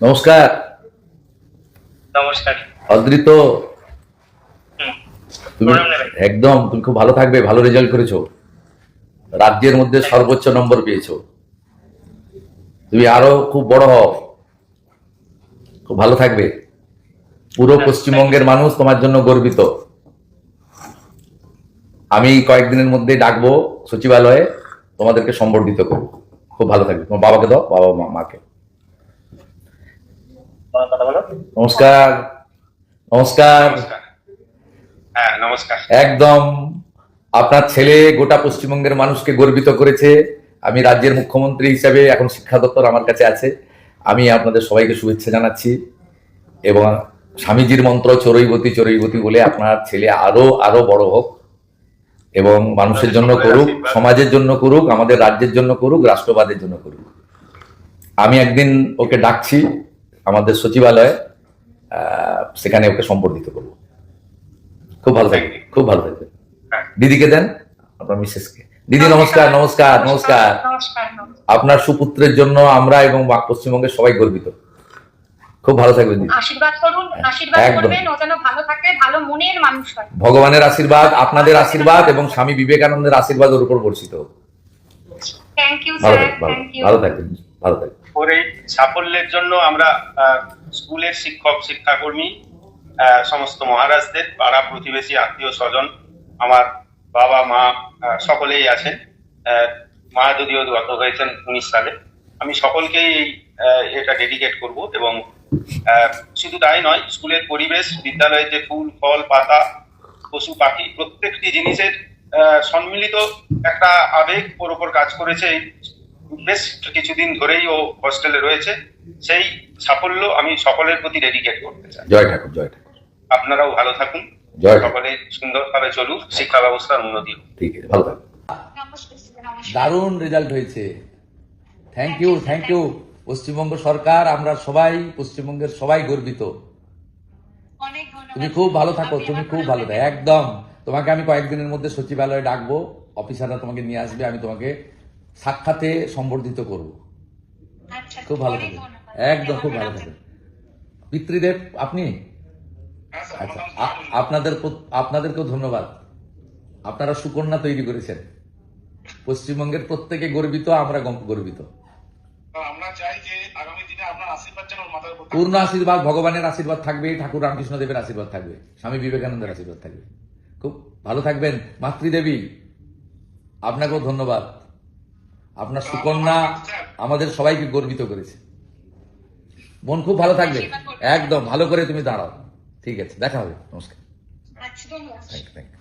নমস্কার। নমস্কার। অদ্রিত, তুমি একদম তুমি খুব ভালো থাকবে। ভালো রেজাল্ট করেছো, রাজ্যের মধ্যে সর্বোচ্চ নম্বর পেয়েছো। তুমি আরো খুব বড় হও, খুব ভালো থাকবে। পুরো পশ্চিমবঙ্গের মানুষ তোমার জন্য গর্বিত। আমি কয়েকদিনের মধ্যে ডাকবো সচিবালয়ে, তোমাদেরকে সম্বর্ধিত করবো। খুব ভালো থাকবে। তোমার বাবাকে দাও, বাবা মাকে। কথা বলো। নমস্কার। নমস্কার। হ্যাঁ, নমস্কার। একদম আপনার ছেলে গোটা পশ্চিমবঙ্গের মানুষকে গর্বিত করেছে। আমি রাজ্যের মুখ্যমন্ত্রী হিসেবে এখন শিক্ষা দপ্তর আমার কাছে আছে। আমি আপনাদের সবাইকে শুভেচ্ছা জানাচ্ছি এবং স্বামীজির মন্ত্র চরৈবতী চরৈবতী বলে আপনার ছেলে আরো আরো বড় হোক এবং মানুষের জন্য করুক, সমাজের জন্য করুক, আমাদের রাজ্যের জন্য করুক, রাষ্ট্রবাদের জন্য করুক। আমি একদিন ওকে ডাকছি আমাদের সচিবালয়ে, সেখানে ওকে সম্বর্ধিত করবো। খুব ভালো থাকবে, খুব ভালো থাকবে। দিদিকে দেন, আপনার মিসেসকে। দিদি নমস্কার। নমস্কার। নমস্কার। আপনার সুপুত্রের জন্য আমরা এবং পশ্চিমবঙ্গের সবাই গর্বিত। খুব ভালো থাকবেন দিদি। আশীর্বাদ করুন, আশীর্বাদ করবেন ও যেন ভালো থাকে, ভালো মনের মানুষ হয়। ভগবানের আশীর্বাদ, আপনাদের আশীর্বাদ এবং স্বামী বিবেকানন্দের আশীর্বাদ ওর উপর বর্ষিত হোক। Thank you sir, thank you. ভালো থাকবেন, ভালো থাকবেন। ওর এই সাফল্যের জন্য আমরা স্কুলের শিক্ষক শিক্ষাকর্মী, সমস্ত মহারাজদের, পাড়া প্রতিবেশী, আত্মীয় স্বজন, আমার বাবা মা সকলেই আছেন। মা যদিও গত হয়েছেন 19 সালে। আমি সকলকেই এটা ডেডিকেট করব এবং শুধু তাই নয়, স্কুলের পরিবেশ, বিদ্যালয়ের যে ফুল ফল পাতা পশু পাখি প্রত্যেকটি জিনিসের সম্মিলিত একটা আবেগ ওর উপর কাজ করেছে। বেশ কিছুদিন ধরেই ও হস্টেলে রয়েছে। সেই সাফল্য আমি সকলের প্রতি ডেডিকেট করতে চাই। জয় ঠাকুর, জয় ঠাকুর। আপনারাও ভালো থাকুন, সকলে সুন্দরভাবে চলুক, শিক্ষা ব্যবস্থার উন্নতি হোক। ঠিক আছে, ভালো থাকুন। দারুণ রেজাল্ট হয়েছে। Thank you, thank you. Paschimbanga সরকার, আমরা সবাই, পশ্চিমবঙ্গের সবাই গর্বিত। তুমি খুব ভালো থাকো, তুমি খুব ভালো থাকো। একদম তোমাকে আমি কয়েকদিনের মধ্যে সচিবালয়ে ডাকবো, অফিসাররা তোমাকে নিয়ে আসবে, আমি তোমাকে সাক্ষাতে সম্বর্ধিত করব। খুব ভালো থাকবে, একদম খুব ভালো থাকবে। পিতৃদেব আপনি? আচ্ছা, আপনাদেরকেও ধন্যবাদ। আপনারা সুকন্যা তৈরি করেছেন। পশ্চিমবঙ্গের প্রত্যেকে গর্বিত, আমরা গর্বিত। পূর্ণ আশীর্বাদ, ভগবানের আশীর্বাদ থাকবে, ঠাকুর রামকৃষ্ণ দেবের আশীর্বাদ থাকবে, স্বামী বিবেকানন্দের আশীর্বাদ থাকবে। খুব ভালো থাকবেন। মাতৃদেবী আপনাকেও ধন্যবাদ। আপনার সুকন্যা আমাদের সবাইকে গর্বিত করেছে। মন খুব ভালো থাকবে, একদম ভালো করে তুমি দাঁড়াও। ঠিক আছে, দেখা হবে। নমস্কার। Thank you.